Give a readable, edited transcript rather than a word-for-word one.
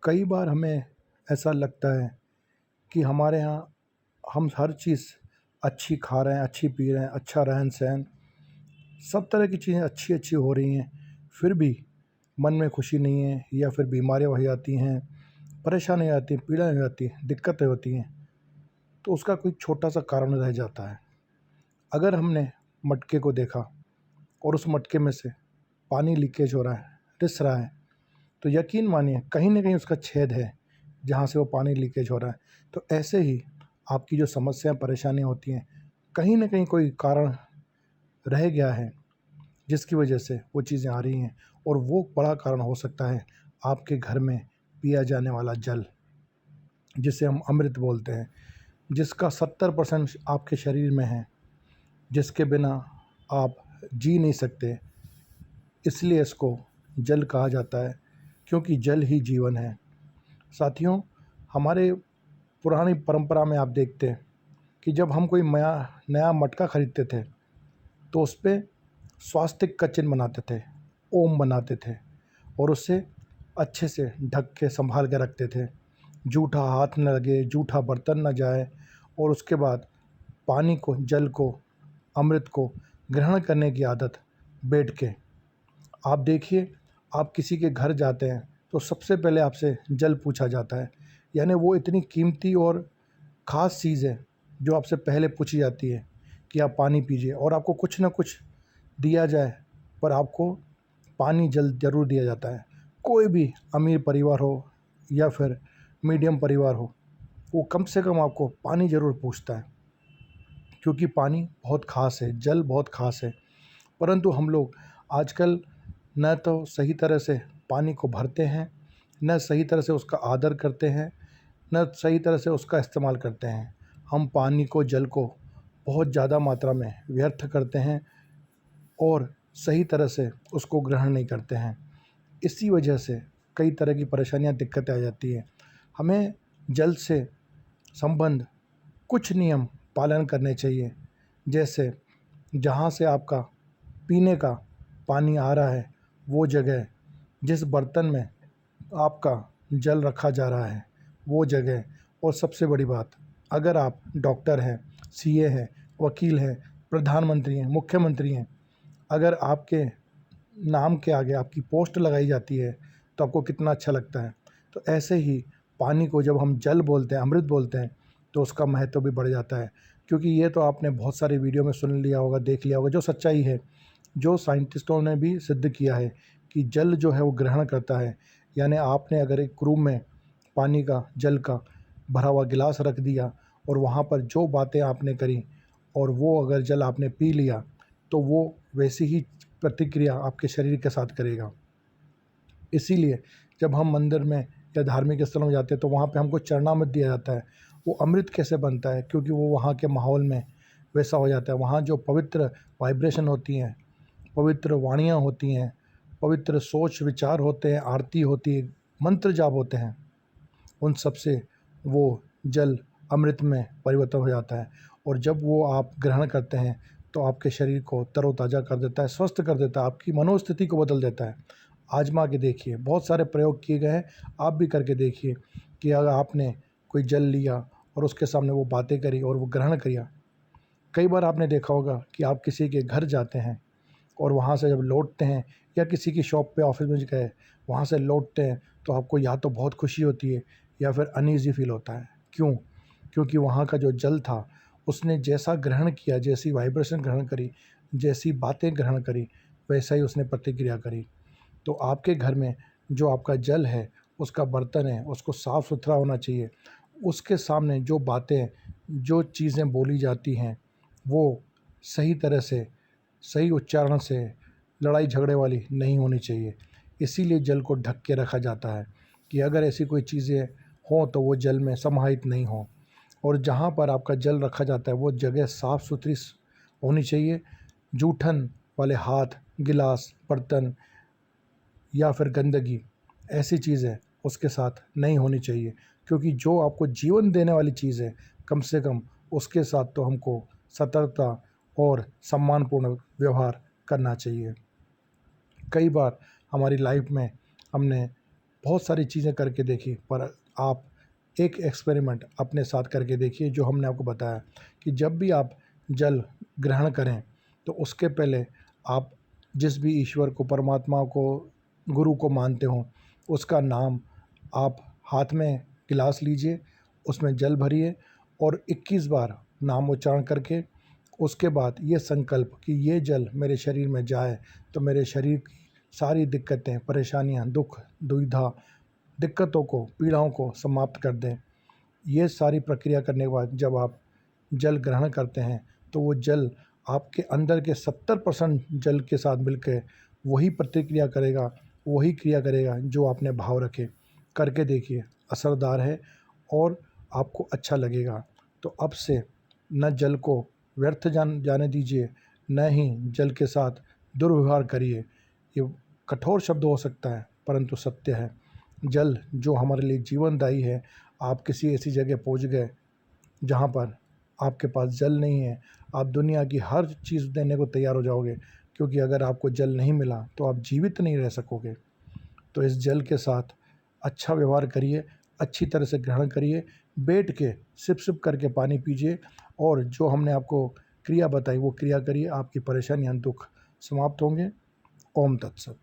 कई बार हमें ऐसा लगता है कि हमारे यहाँ हम हर चीज़ अच्छी खा रहे हैं, अच्छी पी रहे हैं, अच्छा रहन-सहन, सब तरह की चीज़ें अच्छी-अच्छी हो रही हैं, फिर भी मन में खुशी नहीं है या फिर बीमारियाँ हो जाती हैं, परेशानी हो जाती है, पीड़ाएँ हो जाती हैं, दिक्कतें होती हैं, तो उसका कोई छोटा-सा कारण रह जाता है। अगर हमने मटके को देखा और उस मटके में से पानी लीकेज हो रहा है, रिस रहा है, तो यकीन मानिए कहीं न कहीं उसका छेद है, जहाँ से वो पानी लीकेज हो रहा है। तो ऐसे ही आपकी जो समस्याएँ, परेशानियाँ होती हैं, कहीं न कहीं कोई कारण रह गया है, जिसकी वजह से वो चीज़ें आ रही हैं और वो बड़ा कारण हो सकता है आपके घर में पिया जाने वाला जल, जिसे हम अमृत बोलते हैं, जिसका 70% आपके शरीर में है, जिसके बिना आप जी नहीं सकते, इसलिए इसको जल कहा जाता है, क्योंकि जल ही जीवन है। साथियों, हमारे पुरानी परंपरा में आप देखते हैं कि जब हम कोई नया नया मटका खरीदते थे, तो उस पे स्वास्तिक का चिन्ह बनाते थे, ओम बनाते थे और उससे अच्छे से ढक के संभाल के रखते थे। जूठा हाथ न लगे, जूठा बर्तन न जाए और उसके बाद पानी को, जल को, अमृत को ग्रहण करने की आदत बैठ के। आप देखिए, आप किसी के घर जाते हैं तो सबसे पहले आपसे जल पूछा जाता है, यानी वो इतनी कीमती और ख़ास चीज़ है जो आपसे पहले पूछी जाती है कि आप पानी पीजिए और आपको कुछ ना कुछ दिया जाए, पर आपको पानी जल ज़रूर दिया जाता है। कोई भी अमीर परिवार हो या फिर मीडियम परिवार हो, वो कम से कम आपको पानी ज़रूर पूछता है, क्योंकि पानी बहुत ख़ास है, जल बहुत ख़ास है। परंतु हम लोग आजकल न तो सही तरह से पानी को भरते हैं, न सही तरह से उसका आदर करते हैं, न सही तरह से उसका इस्तेमाल करते हैं। हम पानी को, जल को बहुत ज़्यादा मात्रा में व्यर्थ करते हैं और सही तरह से उसको ग्रहण नहीं करते हैं। इसी वजह से कई तरह की परेशानियाँ, दिक्कतें आ जाती हैं। हमें जल से संबंध कुछ नियम पालन करने चाहिए, जैसे जहाँ से आपका पीने का पानी आ रहा है, वो जगह, जिस बर्तन में आपका जल रखा जा रहा है, वो जगह। और सबसे बड़ी बात, अगर आप डॉक्टर हैं, सीए हैं, वकील हैं, प्रधानमंत्री हैं, मुख्यमंत्री हैं, अगर आपके नाम के आगे आपकी पोस्ट लगाई जाती है, तो आपको कितना अच्छा लगता है। तो ऐसे ही पानी को जब हम जल बोलते हैं, अमृत बोलते हैं, तो उसका महत्व भी बढ़ जाता है। क्योंकि ये तो आपने बहुत सारी वीडियो में सुन लिया होगा, देख लिया होगा, जो सच्चाई है, जो साइंटिस्टों ने भी सिद्ध किया है कि जल जो है वो ग्रहण करता है। यानी आपने अगर एक रूम में पानी का, जल का भरा हुआ गिलास रख दिया और वहाँ पर जो बातें आपने करी और वो अगर जल आपने पी लिया, तो वो वैसी ही प्रतिक्रिया आपके शरीर के साथ करेगा। इसीलिए जब हम मंदिर में या धार्मिक स्थलों में जाते हैं, तो वहाँ पे हमको चरणामृत दिया जाता है। वो अमृत कैसे बनता है? क्योंकि वो वहाँ के माहौल में वैसा हो जाता है। वहाँ जो पवित्र वाइब्रेशन होती हैं, पवित्र वाणियाँ होती हैं, पवित्र सोच विचार होते हैं, आरती होती है, मंत्र जाप होते हैं, उन सब से वो जल अमृत में परिवर्तन हो जाता है। और जब वो आप ग्रहण करते हैं, तो आपके शरीर को तरोताज़ा कर देता है, स्वस्थ कर देता है, आपकी मनोस्थिति को बदल देता है। आज़मा के देखिए, बहुत सारे प्रयोग किए गए हैं, आप भी करके देखिए कि अगर आपने कोई जल लिया और उसके सामने वो बातें करी और वो ग्रहण किया। कई बार आपने देखा होगा कि आप किसी के घर जाते हैं और वहाँ से जब लौटते हैं या किसी की शॉप पे, ऑफिस में गए, वहाँ से लौटते हैं, तो आपको या तो बहुत खुशी होती है या फिर अनईज़ी फ़ील होता है। क्यों? क्योंकि वहाँ का जो जल था, उसने जैसा ग्रहण किया, जैसी वाइब्रेशन ग्रहण करी, जैसी बातें ग्रहण करी, वैसा ही उसने प्रतिक्रिया करी। तो आपके घर में जो आपका जल है, उसका बर्तन है, उसको साफ़-सुथरा होना चाहिए। उसके सामने जो बातें, जो चीज़ें बोली जाती हैं, वो सही तरह से, सही उच्चारण से, लड़ाई झगड़े वाली नहीं होनी चाहिए। इसीलिए जल को ढक के रखा जाता है कि अगर ऐसी कोई चीज़ें हों, तो वो जल में समाहित नहीं हों। और जहाँ पर आपका जल रखा जाता है, वो जगह साफ़-सुथरी होनी चाहिए। जूठन वाले हाथ, गिलास, बर्तन या फिर गंदगी, ऐसी चीज़ें उसके साथ नहीं होनी चाहिए। क्योंकि जो आपको जीवन देने वाली चीज़ है, कम से कम उसके साथ तो हमको सतर्कता और सम्मानपूर्ण व्यवहार करना चाहिए। कई बार हमारी लाइफ में हमने बहुत सारी चीज़ें करके देखी, पर आप एक एक्सपेरिमेंट अपने साथ करके देखिए जो हमने आपको बताया कि जब भी आप जल ग्रहण करें तो उसके पहले आप जिस भी ईश्वर को, परमात्मा को, गुरु को मानते हो, उसका नाम आप हाथ में गिलास लीजिए, उसमें जल भरिए और 21 बार नाम उच्चारण करके उसके बाद ये संकल्प कि ये जल मेरे शरीर में जाए तो मेरे शरीर की सारी दिक्कतें, परेशानियां, दुख, दुविधा, दिक्कतों को, पीड़ाओं को समाप्त कर दें। ये सारी प्रक्रिया करने के बाद जब आप जल ग्रहण करते हैं तो वो जल आपके अंदर के 70% जल के साथ मिलकर वही प्रतिक्रिया करेगा, वही क्रिया करेगा जो आपने भाव रखे। करके देखिए, असरदार है और आपको अच्छा लगेगा। तो अब से न जल को व्यर्थ जाने दीजिए, न ही जल के साथ दुर्व्यवहार करिए। ये कठोर शब्द हो सकता है परंतु सत्य है। जल जो हमारे लिए जीवनदायी है, आप किसी ऐसी जगह पहुंच गए जहां पर आपके पास जल नहीं है, आप दुनिया की हर चीज़ देने को तैयार हो जाओगे, क्योंकि अगर आपको जल नहीं मिला तो आप जीवित नहीं रह सकोगे। तो इस जल के साथ अच्छा व्यवहार करिए, अच्छी तरह से ग्रहण करिए, बैठ के सिप सिप करके पानी पीजिए और जो हमने आपको क्रिया बताई वो क्रिया करिए, आपकी परेशानियां, दुख समाप्त होंगे। ओम तत्सत।